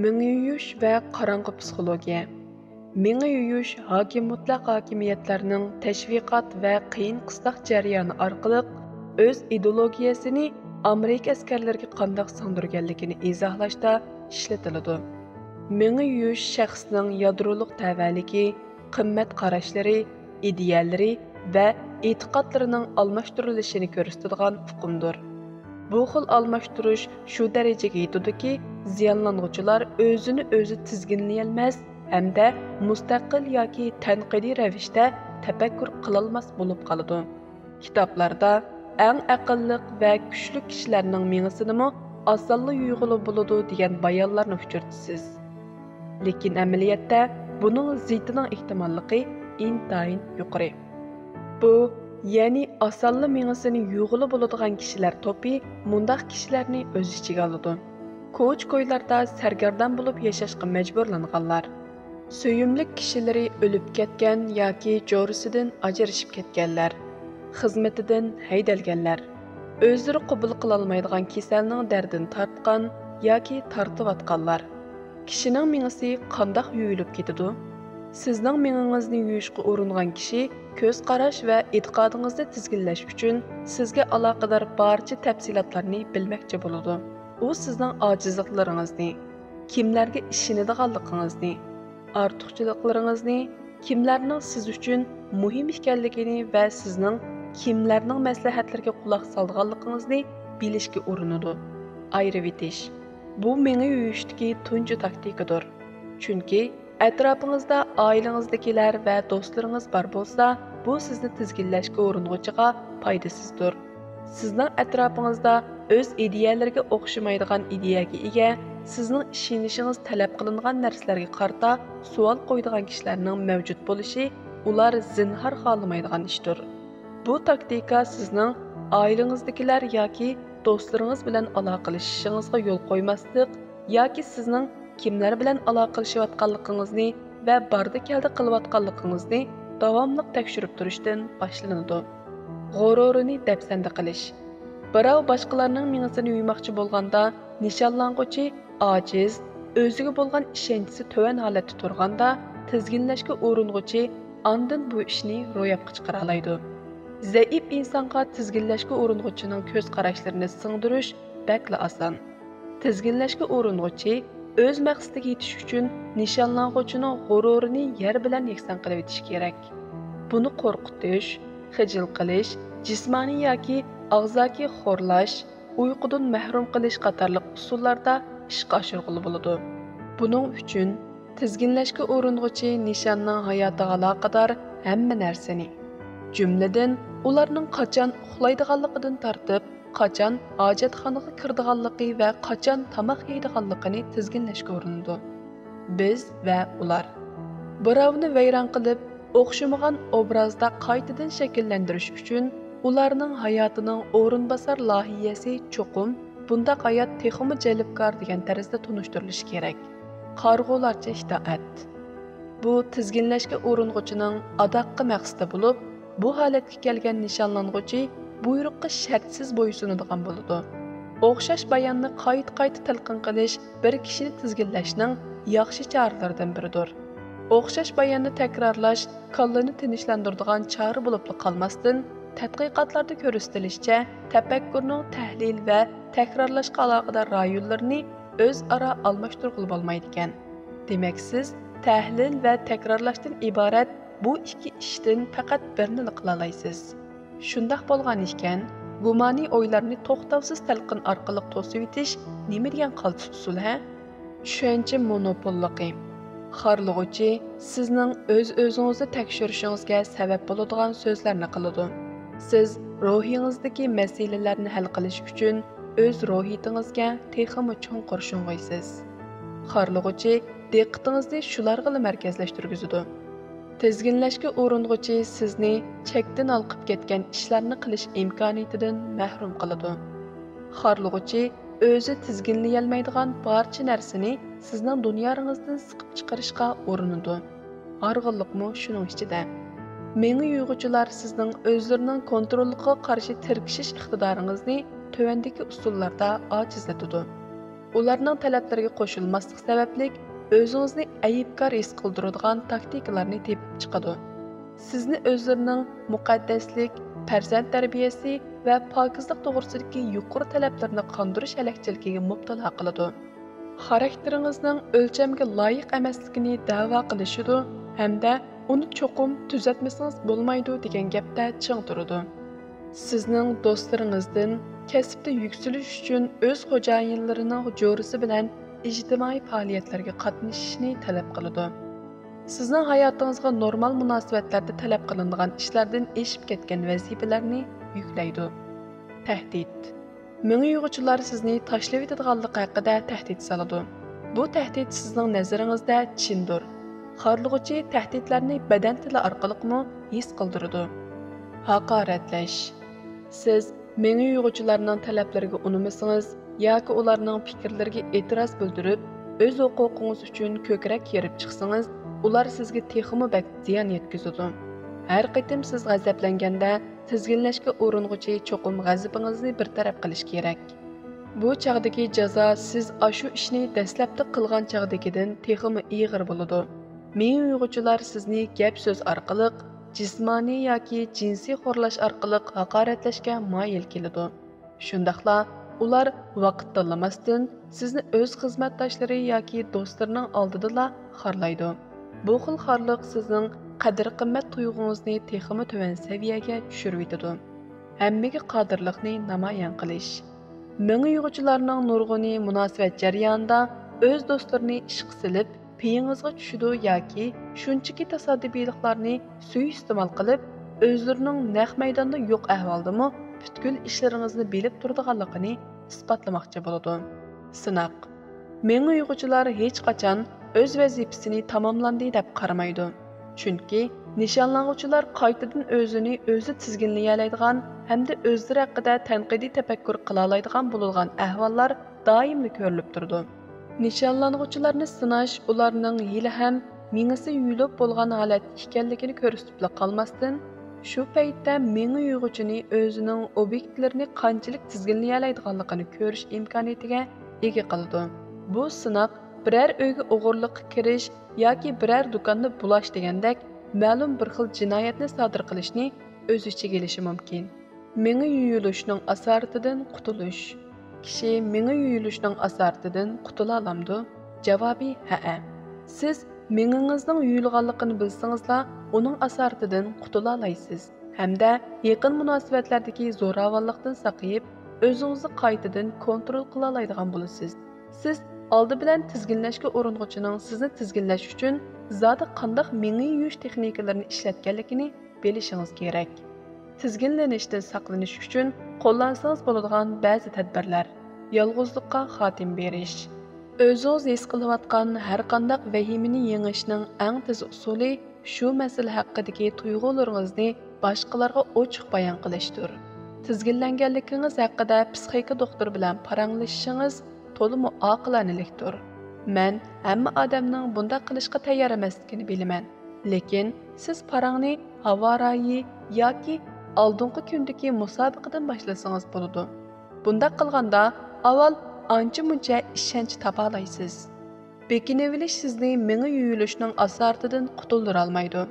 Mingni yuyish va qarang'i psixologiya. Mingni yuyish mutlaq hokimiyatlarning tashviqot va qiyin qistoq jarayoni orqali o'z ideologiyasini Amerika askarlariga qandoq singdirganligini izohlashda ishlatiladi. Mingni yuyish shaxsning yadroliq tavalligi, qimmat qarashlari, ideyalari va e'tiqodlarining almashtirilishini ko'rsatadigan uqumdir. Bu xil almashtirish shu darajaga yetadiki, ziyonlanuvchilar o'zini o'zi tizginlayolmas hamda mustaqil yoki tanqidiy ravishda tafakkur qilolmas bo'lib qoladi. Kitoblarda eng aqlliq va kuchli kishilarning mingisinimi osonla yuyg'ilib bo'ladi degan bayonlarni uchirtisiz. Lekin amaliyotda buning ziddining ehtimolligi intayin yuqori. Bu ya'ni osonla mingisini yuyg'ili bo'ladigan kishilar to'pi mundaq kishilarni o'z ichiga oladi. Ko'ch-ko'ylarda sargardon bo'lib yashashga majburlanganlar, suyimli kishilari o'lib ketgan yoki jo'risidan ajrashib ketganlar, xizmatidan haydalganlar, o'zlari qabul qila olmaydigan kasalning dardini tortgan yoki tortiyotganlar. Kishining mingisi qandoq yuyilib ketadi? Sizning mingingizni yuyishga uringan kishi ko'z qarash va e'tiqodingizni tizginlash uchun sizga aloqador barcha tafsilotlarni bilmoqchi bo'ladi. U sizning ojizliklaringizni, kimlarga ishonadiganligingizni, ortiqchiliklaringizni, kimlarning siz uchun muhim ekanligini va sizning kimlarning maslahatlariga quloq solganligingizni bilishga urinadi. Ayirib etish. Bu menga yuyishdagi tunji taktikadir. Chunki atrofingizda oilangizdagilar va do'stlaringiz bor bo'lsa, bu sizni tizginlashga uring'uchiga foydasizdir. Sizning atrofingizda o'z ideyalariga o'xshamaydigan ideyaga ega, sizning ishonishingiz talab qilingan narsalarga qarata savol qo'yadigan kishilarning mavjud bo'lishi ular zinhor xohlamaydigan ishdir. Bu taktika sizning oilangizdagilar yoki do'stlaringiz bilan aloqalashishingizga yo'l qo'ymaslik yoki sizning kimlar bilan aloqalashayotganligingizni va barda-kelda qilayotganligingizni davomli tekshirib turishdan boshlanadi. G'ururini dafsanda qilish. Birov boshqalarning mingisini yuymoqchi bo'lganda, nishonlanguchi ojiz, o'ziga bo'lgan ishonchisi to'van holatda turganda, tizginlashga uring'uchi ondan bu ishni ro'yobga chiqara oladi. Zaif insonga tizginlashga uring'uchining ko'z qarashlarini singdirish bakla oson. Tizginlashga uring'uchi o'z maqsadiga yetish uchun nishonlanguchining g'ururini yer bilan yakson qilib etish kerak. Buni qo'rqitish, xijil qilish, jismoniy yoki og'zaki xo'rlash, uyqudan mahrum qilish qatorliq usullarda ishga oshirg'ili bo'ladi. Buning uchun tizginlashga uring'uchi nishonning hayotiga aloqador hamma narsani, jumladan ularning qachon uxlaydiganligidan tortib, qachon hojatxonaga kirdiganligi va qachon tomoq yeydiganligini tizginlashga urinadi. Biz va ular birovni vayron qilib, o'xshamagan obrazda qaytadan shakllantirish uchun ularning hayotining o'rinbosar lohiyasi cho'qim bundaq hayot texmi jalbkor degan tarzda tunishtirilishi kerak. Qarg'ularcha itoat. Bu tizginlashga uring'uchining adoqqa maqsadi bo'lib, bu holatga kelgan nishonlanguchi buyruqqa shartsiz bo'ysunadigan bo'ladi. O'xshash bayonni qayta talqin qilish bir kishini tizginlashning yaxshi choralaridan biridir. O'xshash bayonni takrorlash kallani tinchlantiradigan chora bo'lib qolmasdan, tadqiqotlarda ko'rsatilishicha, tafakkurning tahlil va takrorlashga aloqador rayonlarni o'zaro almashtirib bo'lmaydi ekan. Demak, siz tahlil va takrorlashdan iborat bu ikki ishdan faqat birini qila olasiz. Shundaq bo'lgan ekan, gumoniy o'ylarni to'xtovsiz talqin orqali to'sib etish nima degan qaltis usul ha? Tushuncha monopolligi. Xorlig'uchi sizning o'z-o'zingizni tekshirishingizga sabab bo'ladigan so'zlarni qiladi. Siz ruhingizdagi masalalarni hal qilish uchun o'z ruhiyatingizga texmi cho'nqur shung'aysiz. Xorlig'uchi diqqatingizni shularga markazlashtirgizadi. Tizginlashga uring'uchi sizni chekdan olqib ketgan ishlarni qilish imkoniyatidan mahrum qiladi. Xorlig'uchi o'zi tizginlayolmaydigan barcha narsani sizning dunyoingizdan siqib chiqarishga urinadi. Arg'inliqmi shuning ichida. Menga yuyg'uchilar sizning o'zlarining kontrolligiga qarshi tirkishish iqtidoringizni tövəndəki usullarda acizletidu. ularning talablariga qo'shilmaslik sababli o'zingizni aybkor his qildiradigan taktikalarni tepib chiqadi. Sizni o'zlarining muqaddaslik, farzand tarbiyasi va pokizlik to'g'risidagi yuqori talablarni qondirish halakchiligiga mubtalo qiladi. Xarakteringizning o'lchamga loyiq emasligini da'vo qilishidi hamda uni cho'qim tuzatmasangiz bo'lmaydi degan gapda ching turadi. Sizning do'stlaringizdan kasbda yuksalish uchun o'z xo'jayinlarining jo'risi bilan ijtimoiy faoliyatlarga qatnashishni talab qiladi. Sizning hayotingizga normal munosabatlarda talab qilinadigan ishlardan eshib ketgan vazifalarni yuklaydi. Tahdid. Ming-yo'g'chilar sizni tashlab etadiganligi haqida tahdid soladi. Bu tahdid sizning nazaringizda chindir. Xorlig'uchi tahdidlarni badan tili orqali his qildiradi. Haqoratlash. Siz ming-yo'g'chilarning talablariga unamasangiz yoki ularning fikrlariga e'tiroz bildirib, o'z huquqingiz uchun ko'krak yerib chiqsangiz, ular sizga texmi bak ziyon yetkazadi. Har qitim siz g'azablanganda tizginlashga uringuchi cho'qim g'azabingizni bir taraf qilish kerak. Bu chaqdagi jazo siz ashu ishni dastlabda qilgan chaqdagidan texmi ig'ir bo'ladi. Ming-yo'g'chilar sizni gap so'z orqali, jismoniy yoki jinsiy xo'rlash orqali haqoratlashga moyil keladi. Shundaqla ular vaqt tanlamasdan sizni o'z xizmatdoshlari yoki do'stlarining oldida xorlaydi. Bu xil xorliq sizning qadr-qimmat tuyg'ungizni texmi tuvan saviyaga tushirib etadi. Hammaga qodirlikni namoyon qilish. Ming-yo'g'chilarning nurg'uni munosabat jarayonida o'z do'stlarini ishqa silib, peyingizga tushidi yoki shunchaki tasodifiyliklarni suiiste'mol qilib, o'zlarining naq maydonda yo'q ahvoldami butkul ishlaringizni bilib turadiganligini isbotlamoqchi bo'ladi. Sinoq. Ming-yo'g'chilar hech qachon o'z vazifasini tamomlandi deb qaramaydi. Chunki nishonlanuvchilar qaytadan o'zini o'zi tizginlay hamda o'zlari haqida tanqidiy tafakkur qila oladigan bo'lgan ahvollar doimli ko'rilib turdi. Nishonlanuvchilarni sinash ularning hali ham mingisi yuyilib bo'lgan holat ekanligini ko'rsatib qolmasdan, shu paytda ming-yo'g'chini o'zining obyektlarini qanchalik tizginlay oladiganligini ko'rish imkoniyatiga ega qildi. Bu sinoq biror uyga o'g'irlikqa kirish yoki biror do'konni bulash degandek ma'lum bir xil jinoyatni sodir qilishni o'z ichiga olishi mumkin. Mengi yuyilishning asaratidan qutulish. Kishi mengi yuyilishning asaratidan qutula olamdi? Javobi ha. Siz mengingizning yuyilganligini bilsangizlar, uning asaratidan qutula olasiz. Hamda yaqin munosabatlardagi zo'ravonlikdan saqlayib, o'zingizni qaytadan kontrol qila oladigan bo'lasiz. Siz oldi bilan tizginlashga uringuchining sizni tizginlash uchun zodi qanday mengi yuyish texnikalarini ishlatganligini bilishingiz kerak. Tizginlanishdan saqlanish uchun qo'llansangiz bo'ladigan ba'zi tadbirlar. Yolg'izlikqa xotim berish. O'zingiz his qilayotgan har qanday vahimani yengishning eng tez usuli shu masala haqidagi tuyg'ularingizni boshqalarga ochiq bayon qilishdir. Tizginlanganligingiz haqida psixika doktori bilan paranglashishingiz to'liq oqilanilikdir. Men hamma odamning bunday qilishga tayyor emasligini bilaman. Lekin siz parangni havorayi yoki oldingi kundagi musobaqadan boshlasangiz bo'ladi. Bunday qilganda avval ancha-muncha ishonch topa olasiz. Bekinivilish sizni mengi yuyilishning asaratidan qutuldira olmaydi.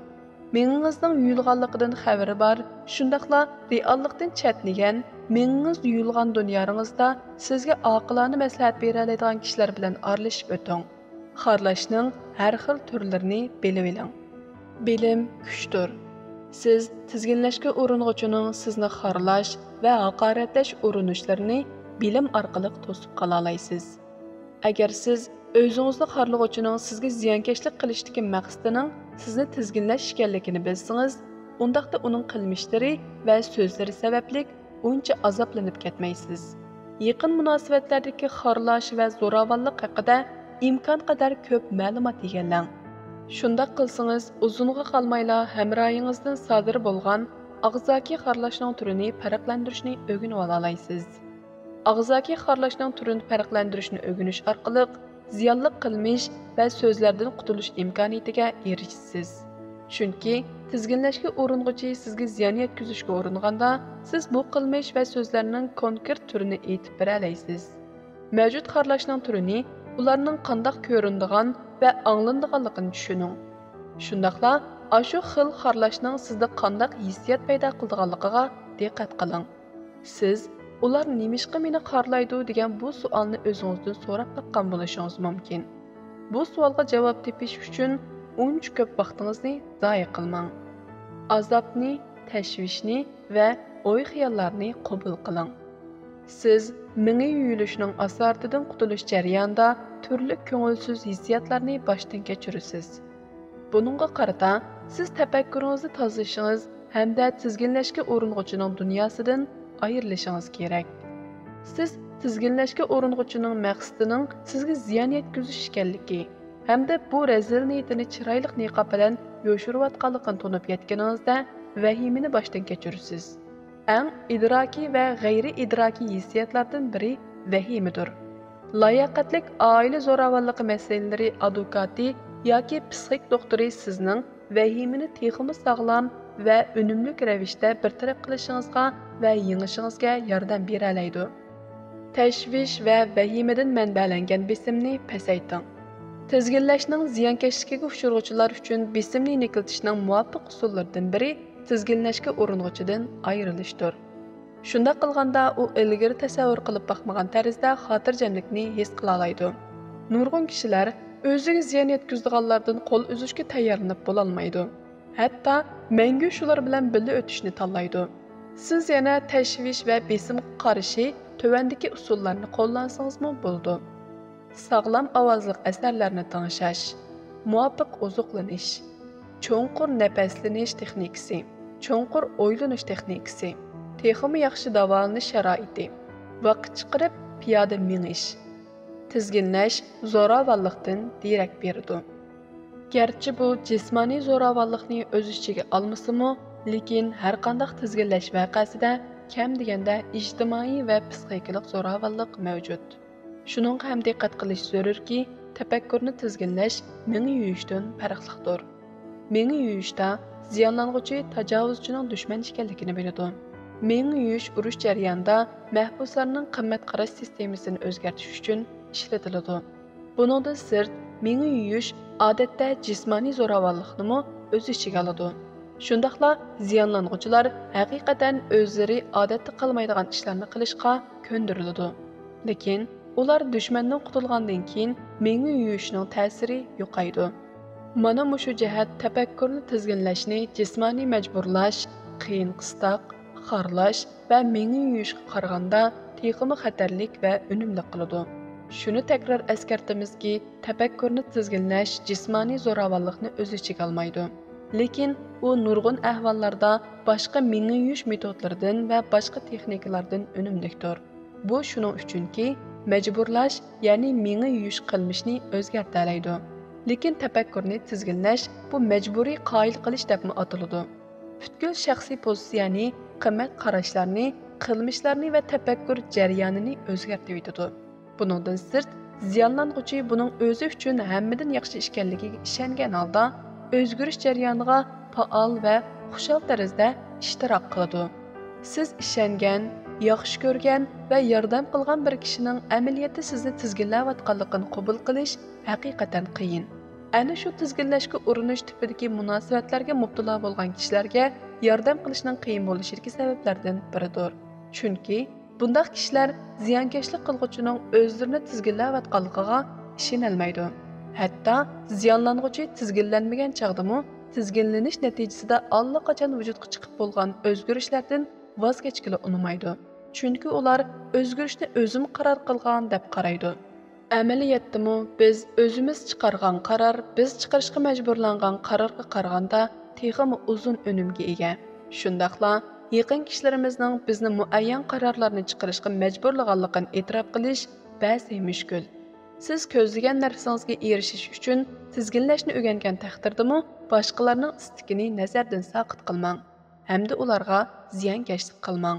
Mengingizning yuyilganligidan xabari bor, shundaqla reallikdan chetnigan, mengingiz yuyilgan dunyoingizda sizga oqilona maslahat bera oladigan kishilar bilan aralashib o'ting. Xorlashning har xil turlarini bilib oling. Bilim kuchdir. Siz tizginlashga uringuchining sizni xorlash va haqoratlash urinishlarini bilim orqali to'sib qola olasiz. Agar siz o'zingizni xorlag'uchining sizga ziyonkashlik qilishdagi maqsadining sizni tizginlash ekanligini bilsangiz, undaqda uning qilmishlari va so'zlari sababli uncha azoblanib ketmaysiz. Yaqin munosabatlardagi xorlash va zo'ravonlik haqida imkon qadar ko'p ma'lumot egallang. Shunda qilsangiz, uzunga qolmayla hamroyingizdan sodir bo'lgan og'zaki xorlashning turini farqlantirishni o'rganib olasizsiz. Og'zaki xorlashning turini farqlantirishni o'rganish orqali ziyonli qilmish va so'zlardan qutulish imkoniyatiga erishasiz. Chunki tizginlashga uringuchi sizga ziyon yetkazishga uringanda, siz bu qilmish va so'zlarning konkret turini aytib bera olasiz. mavjud xarlashning turini, ularning qandoq ko'rinadigan va anglanadiganligini tushuning. Shundaqla, ashu xil xarlashning sizda qandoq hissiyat paydo qiladiganligiga diqqat qiling. Siz ular nimishqa meni xarlaydi degan bu savolni o'zingizdan so'rab baqqan bo'lishingiz mumkin. Bu savolga javob tepish uchun uncha ko'p vaqtingizni zoya qilmang. Azobni, tashvishni va o'y-xayollarni qabul qiling. Siz mingi yuyulishning asartidan qutulish jarayonida turli ko'ngilsiz hissiyotlarni boshdan kechirasiz. Buningga qarata, siz tafakkuringizni tozalashingiz hamda tizginlashga urinuvchining dunyosidan ayrilishingiz kerak. Siz tizginlashga urinuvchining maqsadining sizga ziyon yetkazish ekanligi hamda bu razil niyatini chiroyli niqob bilan yo'shirayotganligini tunib yetganingizda vahimani boshdan kechirasiz. Eng idrokiy va g'ayri idrokiy hissiyotlardan biri vahimadir. Layoqatlik oila zo'ravonligi masalalari advokati yoki psixik doktori sizning vahimani texmi sog'lom va unumli ravishda bartaraf qilishingizga va yengishingizga yordam bera oladi. Tashvish va vahimadan manbalangan besimni pasayting. Tizginlashning ziyonkashligiga uchraguvchilar uchun besimni yengiltishning muvofiq usullaridan biri tizginlashga urinuvchidan ayrilishdir. Shunda qilganda u ilgari tasavvur qilib baxmagan tarzda xotirjamlikni his qila oladi. Nurg'un kishilar o'ziga ziyon yetkazadiganlardan qo'l uzishga tayyorlanib bo'lolmaydi. Hatto mangu shular bilan birga o'tishni tanlaydi. Siz yana tashvish va besimga qarshi tövəndəki usullarni qo'llansangizmi bo'ladi. Sağlam ovozli asarlarni tinglash, muvofiq ozuqlanish, cho'nqur nafaslanish texnikasi, cho'nqur o'ylanish texnikasi, texmi yaxshi davolanish sharoiti, vaqt chiqarib piyoda minish, tizginlash zo'ravonlikdan derak berdi. Gerçi bu jismoniy zo'ravonlikni o'z ichiga olmasimi, lekin har qanday tizginlash vaqasida kam deganda ijtimoiy va psixikalik zo'ravonlik mavjud. Shuningga ham diqqat qilish zarurki, tafakkurni tizginlash mingi yuyishdan farqlidir. Mingi yuyishda ziyonlanuvchi tajovuzchining dushman ekanligini biladi. Mingi yuyish urush jarayonida mahbuslarning qimmat qarash sistemasini o'zgartirish uchun ishlatiladi. Buningdan sirt, mingi yuyish odatda jismoniy zo'ravonlikni o'z ichiga oladi. Shundaqla ziyonlanuvchilar haqiqatan o'zlari odatda qilmaydigan ishlarni qilishga ko'ndiriladi. Lekin ular dushmandan qutulgandan keyin mingi yuyishning ta'siri yo'qaydi. Mana mushu jihat tafakkurni tizginlashni jismoniy majburlash, qiyin qistoq, xorlash va mingi yuyishga qaraganda texmi xatarlik va unumli qiladi. Shuni takror eskartamizki, tafakkurni tizginlash jismoniy zo'ravonlikni o'z ichiga olmaydi. Lekin u nurg'un ahvollarda boshqa mingi yuyish metodlaridan va boshqa texnikalardan unumlidir. Bu shuning uchunki, majburlash, ya'ni mingi yuyish qilmishni o'zgartiradi. Lekin tafakkurni tizginlash bu majburiy qoyil qilish deb ataladi. Butkul shaxsiy pozitsiyani, qimmat qarashlarni, qilmishlarni va tafakkur jarayonini o'zgartirib yetadi. Buningdan sirt, ziyonlanuvchi buning o'zi uchun hammadan yaxshi ekanligiga ishongan holda o'zgarish jarayoniga faol va xushal tarzda ishtirok qiladi. Siz ishongan, yaxshi ko'rgan va yordam qilgan bir kishining amaliyotda sizni tizginlayotganligini qabul qilish haqiqatan qiyin. Ana shu tizginlashga urinish tipidagi munosabatlarga mubtalo bo'lgan kishilarga yordam qilishning qiyin bo'lishidagi sabablardan biridir. Chunki bundaq kishilar ziyonkashlik qilguvchining o'zlarini tizginlayotganligiga ishonolmaydi. Hatto ziyonlanuvchi tizginlanmagan chog'dami, tizginlanish natijasida allaqachon vujudga chiqib bo'lgan o'zgarishlardan voz kechgili unmaydi. Chunki ular o'zgarishni o'zim qaror qilgan deb qaraydi. Amaliyotdami biz o'zimiz chiqargan qaror, biz chiqarishga majburlangan qarorga qaraganda texmi uzun unumga ega. Shundaqla yaqin kishilarimizning bizni muayyan qarorlarni chiqarishga majburlaganligini e'tirof qilish ba'zi mushkul. Siz ko'zlagan narsangizga erishish uchun tizginlashni o'rgangan taqdirdami, boshqalarning istikini nazardan saqit qilmang hamda ularga ziyonkashlik qilmang.